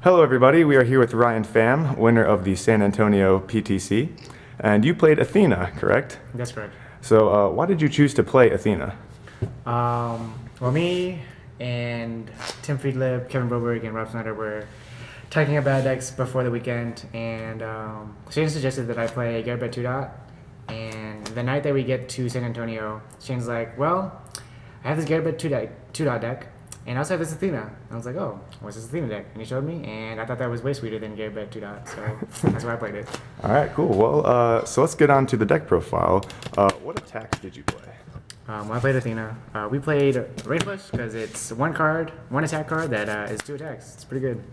Hello everybody, we are here with Ryan Pham, winner of the San Antonio PTC, and you played Athena, correct? That's correct. So why did you choose to play Athena? Well, me and Tim Friedlib, Kevin Broberg, and Rob Snyder were talking about decks before the weekend, and Shane suggested that I play Garrett 2 dot, and the night that we get to San Antonio, Shane's like, well, I have this Garrett 2 dot deck, and I also have this Athena. And I was like, oh, what's this Athena deck? And he showed me, and I thought that was way sweeter than Garrett 2 dot, so that's why I played it. All right, cool. Well, so let's get on to the deck profile. What attacks did you play? Well, I played Athena. We played Rain Flush because it's one attack card that is 2 attacks. It's pretty good.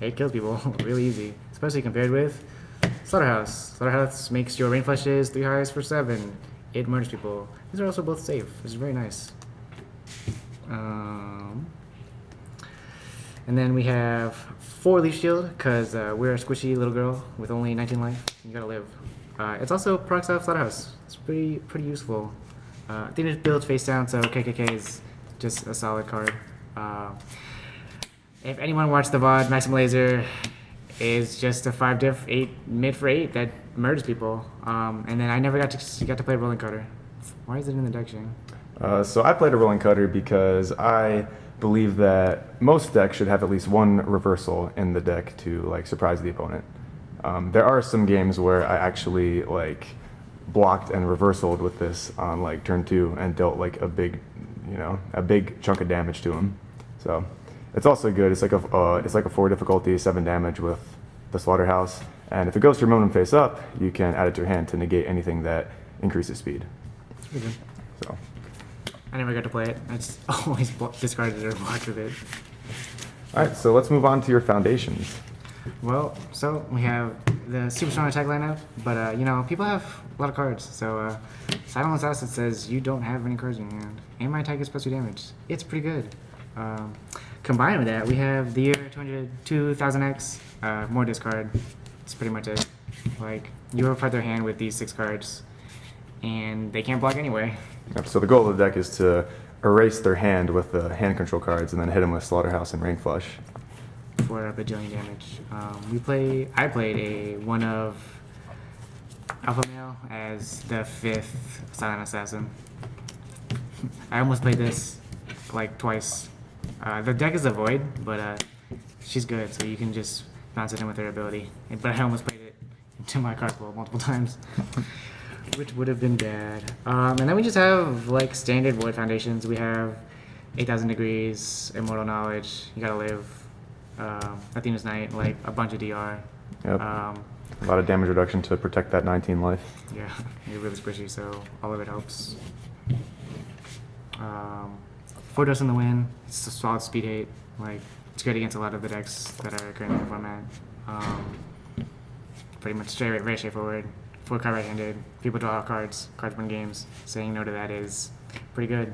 It kills people really easy, especially compared with Slaughterhouse. Slaughterhouse makes your Rain Flushes 3 highs for 7. It murders people. These are also both safe, which is very nice. And then we have 4 Leaf Shield because we're a squishy little girl with only 19 life. You gotta live. It's also procs off Slaughterhouse. It's pretty useful. Athena builds face down, so KKK is just a solid card. If anyone watched the VOD, Maxima Laser is just a 5 diff 8 mid for 8 that murders people. And then I never got to play Rolling Cutter. Why is it in the deck, Shane? So I played a Rolling Cutter because I believe that most decks should have at least one reversal in the deck to like surprise the opponent. There are some games where I actually like blocked and reversaled with this on like turn 2 and dealt like a big chunk of damage to him. So it's also good. It's like a 4 difficulty, 7 damage with the Slaughterhouse, and if it goes to your momentum face up, you can add it to your hand to negate anything that increases speed. Okay. So. I never got to play it. I just always discarded it or blocked with it. All right, so let's move on to your foundations. Well, so we have the super strong attack lineup, but people have a lot of cards. So Silent Assassin says you don't have any cards in your hand, and my attack is plus 2 damage. It's pretty good. Combined with that, we have the year 2000X, more discard. It's pretty much it. Like, you overpower their hand with these 6 cards, and they can't block anyway. Yep, so the goal of the deck is to erase their hand with the hand control cards and then hit them with Slaughterhouse and Rain Flush. For a bajillion damage. I played a 1 of Alpha Male as the 5th Silent Assassin. I almost played this like twice. The deck is a Void, but she's good, so you can just bounce it in with her ability. But I almost played it into my card pool multiple times, which would have been bad. And then we just have like standard Void foundations. We have 8,000 Degrees, Immortal Knowledge, You Gotta Live, Athena's Night, like a bunch of DR. Yep. A lot of damage reduction to protect that 19 life. Yeah, you're really squishy, so all of it helps. 4 Dust in the Wind, it's a solid speed hate. Like, it's good against a lot of the decks that are currently in the format. Pretty much very straightforward. 4 card right-handed. People draw cards win games. Saying no to that is pretty good.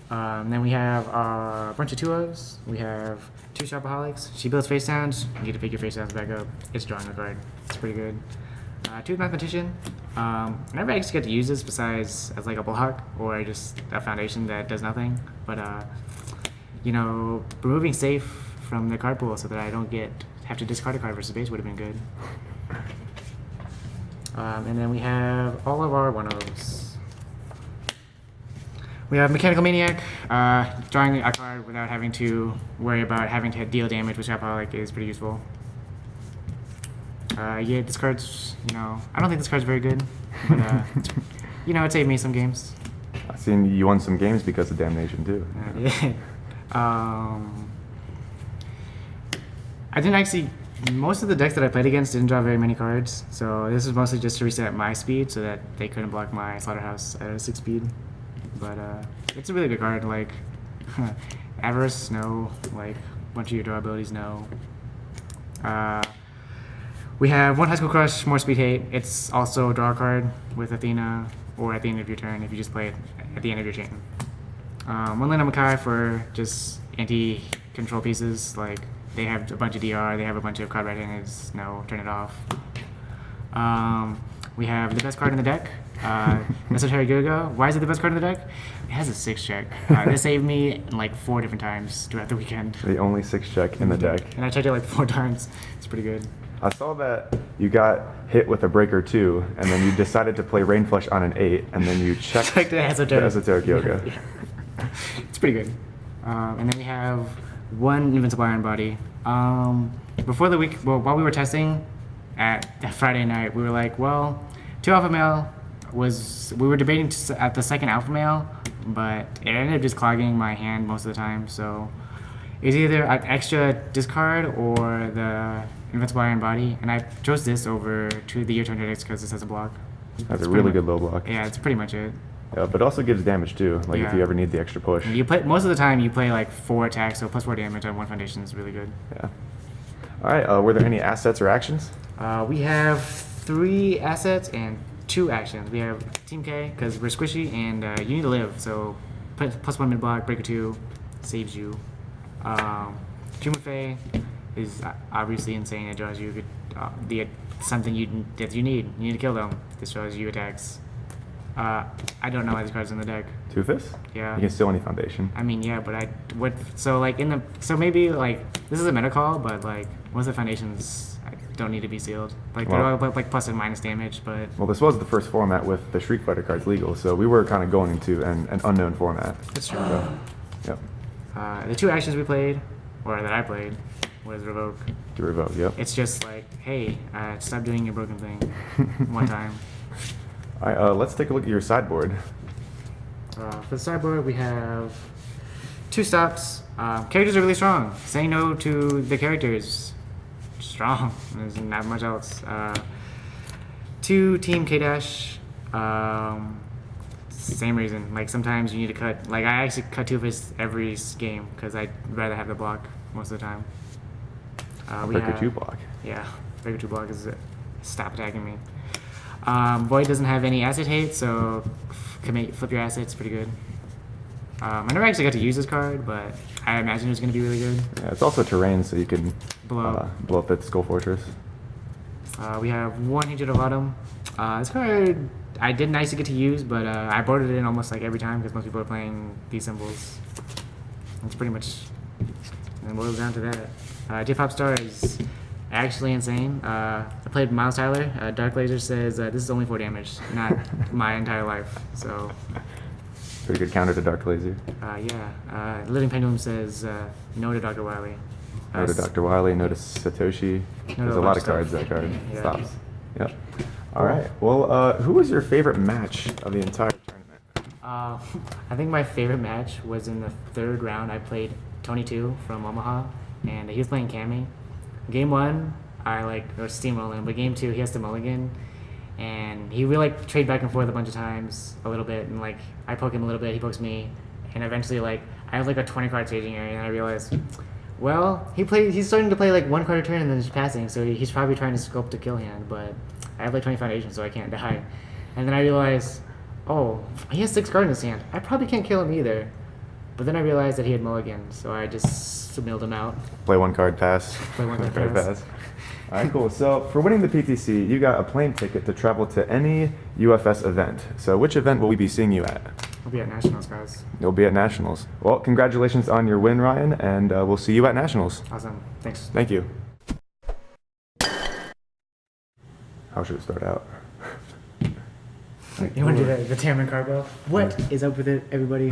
Then we have a bunch of 2-ofs. We have 2 Shopaholics. She builds face downs. You get to pick your face downs back up. It's drawing a card. It's pretty good. 2 Mathematician. I never actually get to use this besides as like a block or just a foundation that does nothing. But removing safe from the card pool so that I don't have to discard a card versus base would have been good. And then we have all of our 1-ofs. We have Mechanical Maniac, drawing a card without having to worry about having to deal damage with Shopaholic is pretty useful. Yeah, this card's, I don't think this card's very good, but, it saved me some games. I've seen you won some games because of Damnation, too. I didn't actually, most of the decks that I played against didn't draw very many cards, so this is mostly just to reset my speed so that they couldn't block my Slaughterhouse at a 6 speed. But it's a really good card, like, Avarice, no, like, a bunch of your draw abilities, no. We have 1 High School Crush, more speed hate. It's also a draw card with Athena, or at the end of your turn if you just play it at the end of your chain. 1 Land of Makai for just anti-control pieces, like, they have a bunch of DR, they have a bunch of card right-handeds, no, turn it off. We have the best card in the deck, Esoteric Yoga. Why is it the best card in the deck? It has a 6 check. This saved me like 4 different times throughout the weekend. The only 6 check in the deck. And I checked it like 4 times. It's pretty good. I saw that you got hit with a breaker 2, and then you decided to play Rain Flush on an 8, and then you checked Checked the Esoteric Yoga. Yeah. It's pretty good. And then we have 1 Invincible Iron Body. Before the week, well, while we were testing at that Friday night, we were like, well, 2 Alpha Male we were debating at the second Alpha Male, but it ended up just clogging my hand most of the time. So it was either an extra discard or the Invincible Iron Body, and I chose this over to the Year Turn Edicts because this has a block. That's a really good low block. Yeah, it's pretty much it. Yeah, but it also gives damage too, like if Yeah. you ever need the extra push. You play most of the time. You play like 4 attacks, so +4 damage on 1 foundation is really good. Yeah. All right. Were there any assets or actions? We have 3 assets and 2 actions. We have Team K because we're squishy and you need to live. So +1 mid block, breaker 2 saves you. Maffei is obviously insane. It draws you something that you need. You need to kill them. This draws you attacks. I don't know why these cards are in the deck. Toofis? Yeah. You can steal any foundation. I mean, yeah, but so maybe like this is a meta call, but like most of the foundations don't need to be sealed. Like they're all like plus and minus damage, but Well, this was the first format with the Shriek Fighter cards legal, so we were kind of going into an unknown format. that's true. So, yep. The 2 actions we played, or that I played, was Revoke. To revoke, yep. It's just like, hey, stop doing your broken thing one time. All right, let's take a look at your sideboard. For the sideboard, we have 2 stops. Characters are really strong. Saying no to the characters, strong. There's not much else. 2 Team K-Dash. Same reason. Like sometimes you need to cut. Like I actually cut Toofis every game because I'd rather have the block most of the time. Breaker 2 block. Yeah, breaker 2 block is stop attacking me. Void doesn't have any asset hate, so flip your assets pretty good. I never actually got to use this card, but I imagine it was going to be really good. Yeah, it's also terrain, so you can Blow. blow up that Skull Fortress. We have 1 Agent of Autumn. This card I didn't actually get to use, but I boarded it in almost like every time because most people are playing these symbols. That's pretty much it boils down to that. J-Pop Star is actually insane. I played Miles Tyler. Dark Laser says this is only 4 damage, not my entire life. So Pretty good counter to Dark Laser. yeah. Living Pendulum says no to Dr. Wily. No to Dr. Wily, no to Satoshi. There's a lot of cards that card Yeah. stops. Yep. All right. Well, who was your favorite match of the entire tournament? I think my favorite match was in the 3rd round. I played Tony 2 from Omaha, and he was playing Cammy. Game 1, I was steamrolling, but game 2, he has to mulligan, and he really trade back and forth a bunch of times, a little bit, and I poke him a little bit, he pokes me, and eventually I have a 20 card staging area, and I realized, well, he's starting to play 1 card a turn and then just passing, so he's probably trying to sculpt a kill hand, but I have 20 foundations, so I can't die. And then I realized, oh, he has 6 cards in his hand. I probably can't kill him either. But then I realized that he had mulligan, so I just milled him out. Play 1 card, pass. Play 1 card, pass. All right, cool. So for winning the PTC, you got a plane ticket to travel to any UFS event. So which event will we be seeing you at? I'll be at Nationals, guys. You'll be at Nationals. Well, congratulations on your win, Ryan, and we'll see you at Nationals. Awesome. Thanks. Thank you. How should it start out? You want to do the Tamron card, bro? What is up with it, everybody?